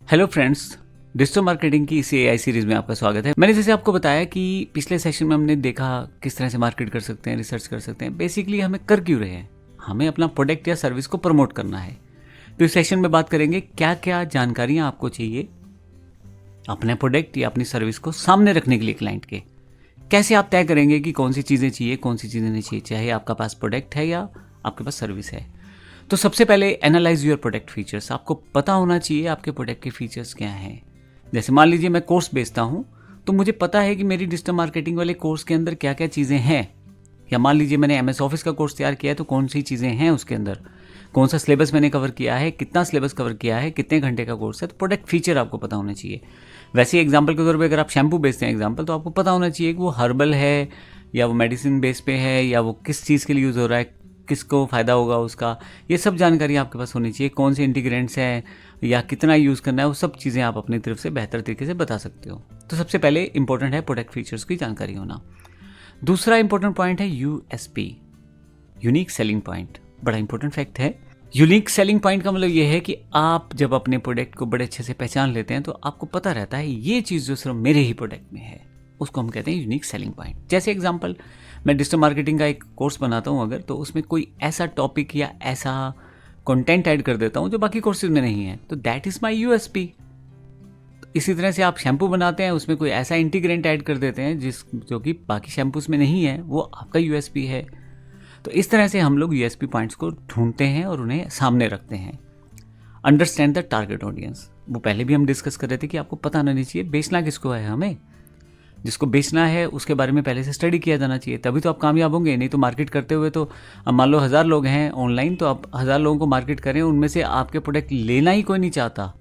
Hello friends, digital marketing की इसी AI series में आपका स्वागत है। मैंने जैसे आपको बताया कि पिछले सेशन में हमने देखा किस तरह से मार्केट कर सकते हैं, रिसर्च कर सकते हैं। बेसिकली हमें कर क्यों रहे हैं, हमें अपना प्रोडक्ट या सर्विस को प्रमोट करना है। तो इस सेशन में बात करेंगे क्या क्या जानकारियां आपको चाहिए अपने प्रोडक्ट या अपनी सर्विस को सामने रखने के लिए क्लाइंट के। कैसे आप तय करेंगे कि कौन सी चीज़ें चाहिए, कौन सी चीज़ें नहीं चाहिए, चाहे आपका पास प्रोडक्ट है या आपके पास सर्विस है। तो सबसे पहले एनालाइज योर प्रोडक्ट फीचर्स। आपको पता होना चाहिए आपके प्रोडक्ट के फीचर्स क्या हैं। जैसे मान लीजिए मैं कोर्स बेचता हूँ, तो मुझे पता है कि मेरी डिजिटल मार्केटिंग वाले कोर्स के अंदर क्या क्या चीज़ें हैं। या मान लीजिए मैंने MS ऑफिस का कोर्स तैयार किया है, तो कौन सी चीज़ें हैं उसके अंदर, कौन सा सिलेबस मैंने कवर किया है, कितना सिलेबस कवर किया है, कितने घंटे का कोर्स है। तो प्रोडक्ट फीचर आपको पता होना चाहिए। वैसे एग्जाम्पल के तौर पर अगर आप शैम्पू बेचते हैं एग्जाम्पल, तो आपको पता होना चाहिए कि वो हर्बल है या वो मेडिसिन बेस पे है या वो किस चीज़ के लिए यूज़ हो रहा है, किसको फ़ायदा होगा उसका। ये सब जानकारी आपके पास होनी चाहिए। कौन से इंटीग्रेंट्स हैं या कितना यूज़ करना है, वो सब चीज़ें आप अपनी तरफ से बेहतर तरीके से बता सकते हो। तो सबसे पहले इंपॉर्टेंट है प्रोडक्ट फीचर्स की जानकारी होना। दूसरा इंपॉर्टेंट पॉइंट है USP, यूनिक सेलिंग पॉइंट। बड़ा इंपॉर्टेंट फैक्ट है। यूनिक सेलिंग पॉइंट का मतलब ये है कि आप जब अपने प्रोडक्ट को बड़े अच्छे से पहचान लेते हैं, तो आपको पता रहता है ये चीज़ जो सिर्फ मेरे ही प्रोडक्ट में है, उसको हम कहते हैं यूनिक सेलिंग पॉइंट। जैसे एग्जांपल, मैं डिजिटल मार्केटिंग का एक कोर्स बनाता हूँ अगर, तो उसमें कोई ऐसा टॉपिक या ऐसा कंटेंट ऐड कर देता हूँ जो बाकी कोर्सेज में नहीं है, तो दैट इज़ माय USP। इसी तरह से आप शैम्पू बनाते हैं, उसमें कोई ऐसा इंटीग्रेंट ऐड कर देते हैं जो कि बाकी शैम्पूस में नहीं है, वो आपका USP है। तो इस तरह से हम लोग USP पॉइंट्स को ढूंढते हैं और उन्हें सामने रखते हैं। अंडरस्टैंड द टारगेट ऑडियंस, वो पहले भी हम डिस्कस कर रहे थे कि आपको पता होना चाहिए बेचना किसको है। हमें जिसको बेचना है उसके बारे में पहले से स्टडी किया जाना चाहिए, तभी तो आप कामयाब होंगे। नहीं तो मार्केट करते हुए, तो अब मान लो 1000 लोग हैं ऑनलाइन, तो आप 1000 लोगों को मार्केट करें, उनमें से आपके प्रोडक्ट लेना ही कोई नहीं चाहता।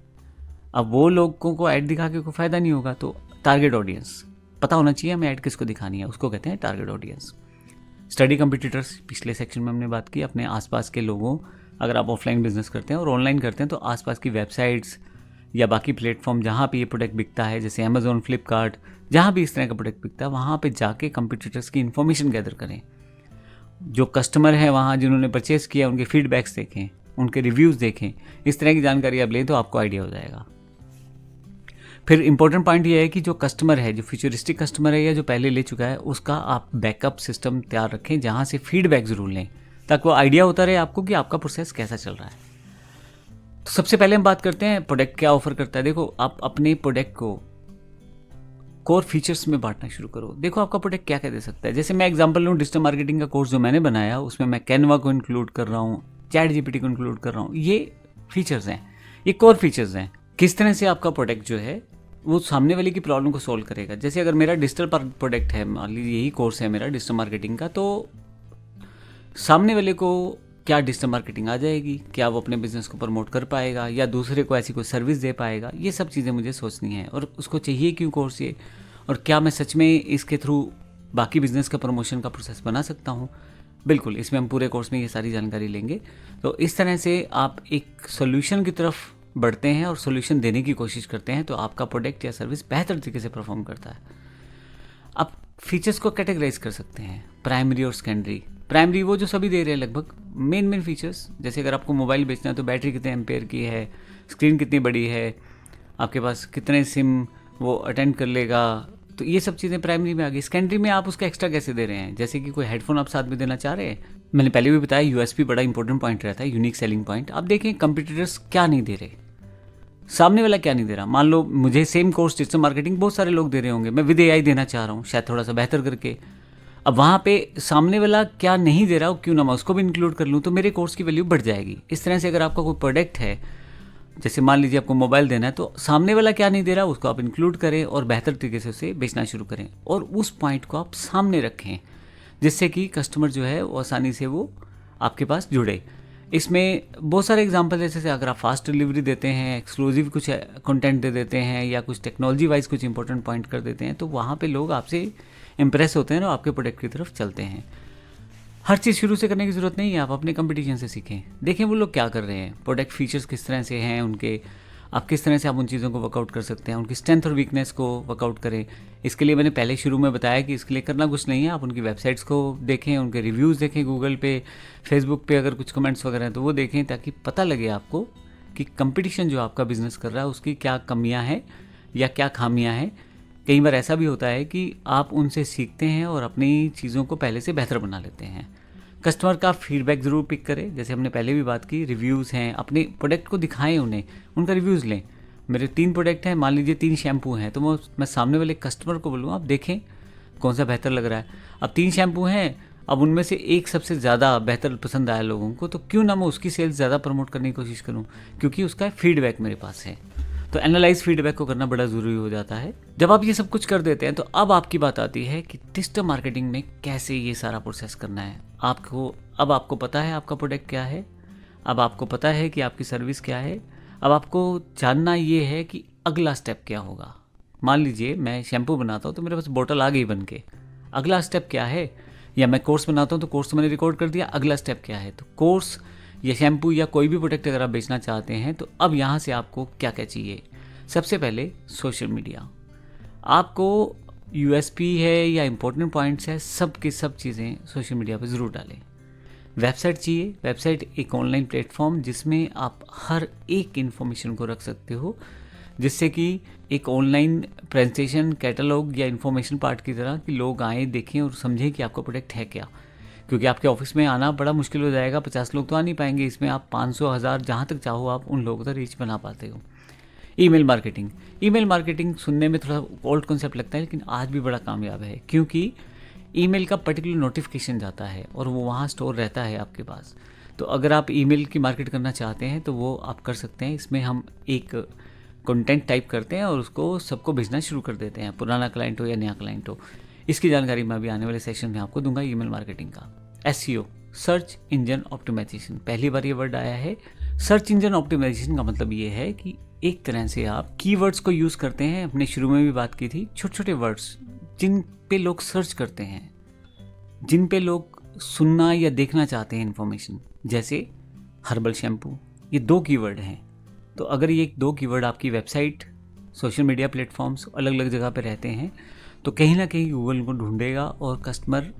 अब वो लोगों को ऐड दिखा के कोई फ़ायदा नहीं होगा। तो टारगेट ऑडियंस पता होना चाहिए हमें, ऐड किसको दिखानी है, उसको कहते हैं टारगेट ऑडियंस। स्टडी कंपटीटर्स, पिछले सेक्शन में हमने बात की। अपने आसपास के लोगों, अगर आप ऑफलाइन बिजनेस करते हैं और ऑनलाइन करते हैं, तो आसपास की वेबसाइट्स या बाकी प्लेटफॉर्म जहाँ पे ये प्रोडक्ट बिकता है, जैसे अमेजोन, फ्लिपकार्ट, जहाँ भी इस तरह का प्रोडक्ट बिकता है, वहाँ पे जाके कंपटीटर्स की इन्फॉर्मेशन गैदर करें। जो कस्टमर है वहाँ जिन्होंने परचेस किया, उनके फीडबैक्स देखें, उनके रिव्यूज़ देखें। इस तरह की जानकारी आप लें तो आपको आइडिया हो जाएगा। फिर इंपॉर्टेंट पॉइंट ये है कि जो कस्टमर है, जो फ्यूचरिस्टिक कस्टमर है या जो पहले ले चुका है, उसका आप बैकअप सिस्टम तैयार रखें, जहाँ से फीडबैक ज़रूर लें, ताकि वो आइडिया होता रहे आपको कि आपका प्रोसेस कैसा चल रहा है। तो सबसे पहले हम बात करते हैं प्रोडक्ट क्या ऑफर करता है। देखो, आप अपने प्रोडक्ट को कोर फीचर्स में बांटना शुरू करो। देखो आपका प्रोडक्ट क्या क्या दे सकता है। जैसे मैं एग्जांपल लूँ, डिजिटल मार्केटिंग का कोर्स जो मैंने बनाया, उसमें मैं कैनवा को इंक्लूड कर रहा हूँ, ChatGPT को इंक्लूड कर रहा हूँ। ये फीचर्स हैं, ये कोर फीचर्स हैं। किस तरह से आपका प्रोडक्ट जो है वो सामने वाले की प्रॉब्लम को सॉल्व करेगा। जैसे अगर मेरा डिजिटल प्रोडक्ट है, मान लीजिए यही कोर्स है मेरा डिजिटल मार्केटिंग का, तो सामने वाले को क्या डिजिटल मार्केटिंग आ जाएगी, क्या वो अपने बिजनेस को प्रमोट कर पाएगा या दूसरे को ऐसी कोई सर्विस दे पाएगा, ये सब चीज़ें मुझे सोचनी है। और उसको चाहिए क्यों कोर्स ये, और क्या मैं सच में इसके थ्रू बाकी बिजनेस का प्रमोशन का प्रोसेस बना सकता हूँ। बिल्कुल, इसमें हम पूरे कोर्स में ये सारी जानकारी लेंगे। तो इस तरह से आप एक सोल्यूशन की तरफ बढ़ते हैं और सोल्यूशन देने की कोशिश करते हैं, तो आपका प्रोडक्ट या सर्विस बेहतर तरीके से परफॉर्म करता है। आप फीचर्स को कैटेगराइज कर सकते हैं, प्राइमरी और सेकेंडरी। प्राइमरी वो जो सभी दे रहे हैं लगभग, मेन फीचर्स। जैसे अगर आपको मोबाइल बेचना है, तो बैटरी कितने एम्पेयर की है, स्क्रीन कितनी बड़ी है, आपके पास कितने सिम वो अटेंड कर लेगा, तो ये सब चीज़ें प्राइमरी में आ गई। सेकेंडरी में आप उसका एक्स्ट्रा कैसे दे रहे हैं, जैसे कि कोई हेडफोन आप साथ में देना चाह रहे हैं। मैंने पहले भी बताया USP बड़ा इंपॉर्टेंट पॉइंट रहता है, यूनिक सेलिंग पॉइंट। आप देखें कंपटीटर्स क्या नहीं दे रहे, सामने वाला क्या नहीं दे रहा। मान लो मुझे सेम कोर्स डिजिटल मार्केटिंग बहुत सारे लोग दे रहे होंगे, मैं विद AI देना चाह रहा हूँ, शायद थोड़ा सा बेहतर करके। अब वहाँ पे सामने वाला क्या नहीं दे रहा हो, क्यों ना मैं उसको भी इंक्लूड कर लूँ, तो मेरे कोर्स की वैल्यू बढ़ जाएगी। इस तरह से अगर आपका कोई प्रोडक्ट है, जैसे मान लीजिए आपको मोबाइल देना है, तो सामने वाला क्या नहीं दे रहा उसको आप इंक्लूड करें और बेहतर तरीके से उसे बेचना शुरू करें, और उस पॉइंट को आप सामने रखें, जिससे कि कस्टमर जो है वो आसानी से वो आपके पास जुड़े। इसमें बहुत सारे एग्जांपल है, जैसे अगर आप फास्ट डिलीवरी देते हैं, एक्सक्लूसिव कुछ कंटेंट दे देते हैं, या कुछ टेक्नोलॉजी वाइज कुछ इंपॉर्टेंट पॉइंट कर देते हैं, तो वहाँ पे लोग आपसे इंप्रेस होते हैं और आपके प्रोडक्ट की तरफ चलते हैं। हर चीज़ शुरू से करने की ज़रूरत नहीं है, आप अपने कंपटीशन से सीखें, देखें वो लोग क्या कर रहे हैं, प्रोडक्ट फीचर्स किस तरह से हैं उनके, आप किस तरह से आप उन चीज़ों को वर्कआउट कर सकते हैं, उनकी स्ट्रेंथ और वीकनेस को वर्कआउट करें। इसके लिए मैंने पहले शुरू में बताया कि इसके लिए करना कुछ नहीं है, आप उनकी वेबसाइट्स को देखें, उनके रिव्यूज़ देखें, गूगल पे, फेसबुक पे अगर कुछ कमेंट्स वगैरह हैं तो वो देखें, ताकि पता लगे आपको कि कंपटीशन जो आपका बिजनेस कर रहा है उसकी क्या कमियां हैं या क्या खामियां हैं। कई बार ऐसा भी होता है कि आप उनसे सीखते हैं और अपनी चीज़ों को पहले से बेहतर बना लेते हैं। कस्टमर का फीडबैक ज़रूर पिक करें, जैसे हमने पहले भी बात की, रिव्यूज़ हैं, अपने प्रोडक्ट को दिखाएं उन्हें, उनका रिव्यूज़ लें। मेरे 3 प्रोडक्ट हैं, मान लीजिए 3 शैम्पू हैं, तो मैं सामने वाले कस्टमर को बोलूँ आप देखें कौन सा बेहतर लग रहा है। अब 3 शैम्पू हैं, अब उनमें से एक सबसे ज़्यादा बेहतर पसंद आया लोगों को, तो क्यों ना मैं उसकी सेल्स ज़्यादा प्रमोट करने की कोशिश करूँ, क्योंकि उसका फीडबैक मेरे पास है। तो एनालाइज फीडबैक को करना बड़ा ज़रूरी हो जाता है। जब आप ये सब कुछ कर देते हैं तो अब आपकी बात आती है कि डिजिटल मार्केटिंग में कैसे ये सारा प्रोसेस करना है। अब आपको पता है आपका प्रोडक्ट क्या है, अब आपको पता है कि आपकी सर्विस क्या है, अब आपको जानना ये है कि अगला स्टेप क्या होगा। मान लीजिए मैं शैम्पू बनाता हूँ तो मेरे पास बोतल आ गई बन के, अगला स्टेप क्या है। या मैं कोर्स बनाता हूँ तो कोर्स तो मैंने रिकॉर्ड कर दिया, अगला स्टेप क्या है। तो कोर्स या शैम्पू या कोई भी प्रोडक्ट अगर आप बेचना चाहते हैं तो अब यहाँ से आपको क्या क्या चाहिए। सबसे पहले सोशल मीडिया, आपको यूएसपी है या इम्पोर्टेंट पॉइंट्स है, सब की सब चीज़ें सोशल मीडिया पर ज़रूर डालें। वेबसाइट चाहिए, वेबसाइट एक ऑनलाइन प्लेटफॉर्म जिसमें आप हर एक इन्फॉर्मेशन को रख सकते हो, जिससे कि एक ऑनलाइन प्रेजेंटेशन, कैटलॉग या इन्फॉर्मेशन पार्ट की तरह कि लोग आएँ, देखें और समझें कि आपका प्रोडक्ट है क्या। क्योंकि आपके ऑफिस में आना बड़ा मुश्किल हो जाएगा, 50 लोग तो आ नहीं पाएंगे, इसमें आप 500, 1000 जहाँ तक चाहो आप उन लोगों तक रीच बना पाते हो। ईमेल मार्केटिंग सुनने में थोड़ा ओल्ड कॉन्सेप्ट लगता है, लेकिन आज भी बड़ा कामयाब है, क्योंकि ईमेल का पर्टिकुलर नोटिफिकेशन जाता है और वो वहाँ स्टोर रहता है आपके पास। तो अगर आप ईमेल की मार्केट करना चाहते हैं तो वो आप कर सकते हैं। इसमें हम एक कंटेंट टाइप करते हैं और उसको सबको भेजना शुरू कर देते हैं, पुराना क्लाइंट हो या नया क्लाइंट हो। इसकी जानकारी मैं अभी आने वाले सेशन में आपको दूंगा। ईमेल मार्केटिंग का एसईओ, सर्च इंजन ऑप्टिमाइजेशन, पहली बार ये वर्ड आया है। सर्च इंजन ऑप्टिमाइजेशन का मतलब ये है कि एक तरह से आप कीवर्ड्स को यूज़ करते हैं। अपने शुरू में भी बात की थी, छोटे छोटे वर्ड्स जिन पे लोग सर्च करते हैं, जिन पे लोग सुनना या देखना चाहते हैं इन्फॉर्मेशन, जैसे हर्बल शैम्पू, ये 2 कीवर्ड हैं। तो अगर ये 2 कीवर्ड आपकी वेबसाइट, सोशल मीडिया प्लेटफॉर्म्स अलग अलग जगह पे रहते हैं तो कहीं ना कहीं गूगल को ढूंढेगा और कस्टमर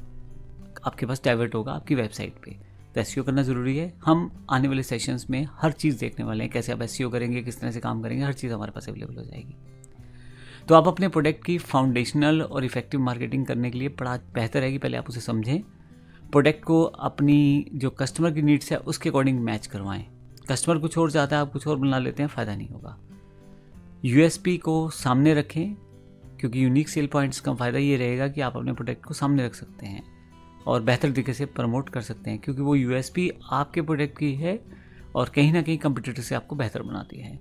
आपके पास डाइवर्ट होगा आपकी वेबसाइट पे। तो एसईओ करना ज़रूरी है। हम आने वाले सेशंस में हर चीज़ देखने वाले हैं, कैसे आप एसईओ करेंगे, किस तरह से काम करेंगे, हर चीज़ हमारे पास अवेलेबल हो जाएगी। तो आप अपने प्रोडक्ट की फाउंडेशनल और इफेक्टिव मार्केटिंग करने के लिए बड़ा बेहतर है कि पहले आप उसे समझें, प्रोडक्ट को अपनी जो कस्टमर की नीड्स है उसके अकॉर्डिंग मैच करवाएं। कस्टमर कुछ और चाहता है, आप कुछ और बना लेते हैं, फ़ायदा नहीं होगा। यूएसपी को सामने रखें, क्योंकि यूनिक सेल पॉइंट्स का फ़ायदा ये रहेगा कि आप अपने प्रोडक्ट को सामने रख सकते हैं और बेहतर तरीके से प्रमोट कर सकते हैं, क्योंकि वो यूएसपी आपके प्रोडक्ट की है और कहीं ना कहीं कंपटीटर से आपको बेहतर बनाती है।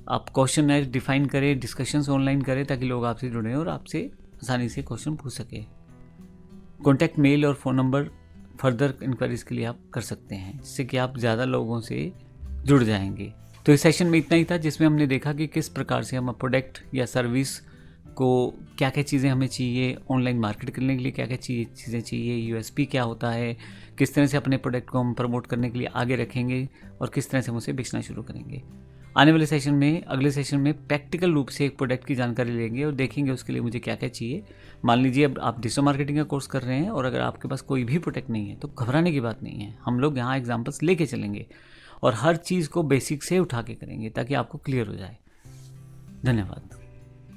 आप क्वेश्चन डिफाइन करें, डिस्कशंस ऑनलाइन करें ताकि लोग आपसे जुड़ें और आपसे आसानी से क्वेश्चन पूछ सके। कॉन्टैक्ट मेल और फ़ोन नंबर फर्दर इंक्वायरीज़ के लिए आप कर सकते हैं, जिससे कि आप ज़्यादा लोगों से जुड़ जाएंगे। तो इस सेशन में इतना ही था, जिसमें हमने देखा कि किस प्रकार से हम प्रोडक्ट या सर्विस को, क्या क्या चीज़ें हमें चाहिए, ऑनलाइन मार्केट करने के लिए क्या क्या चीज़ें चाहिए, यूएसपी क्या होता है, किस तरह से अपने प्रोडक्ट को हम प्रमोट करने के लिए आगे रखेंगे और किस तरह से हम उसे बेचना शुरू करेंगे। आने वाले सेशन में, अगले सेशन में प्रैक्टिकल रूप से एक प्रोडक्ट की जानकारी लेंगे और देखेंगे उसके लिए मुझे क्या क्या चाहिए। मान लीजिए अब आप डिजिटल मार्केटिंग का कोर्स कर रहे हैं और अगर आपके पास कोई भी प्रोडक्ट नहीं है तो घबराने की बात नहीं है, हम लोग यहाँ एग्जाम्पल्स लेके चलेंगे और हर चीज़ को बेसिक से उठा के करेंगे ताकि आपको क्लियर हो जाए। धन्यवाद।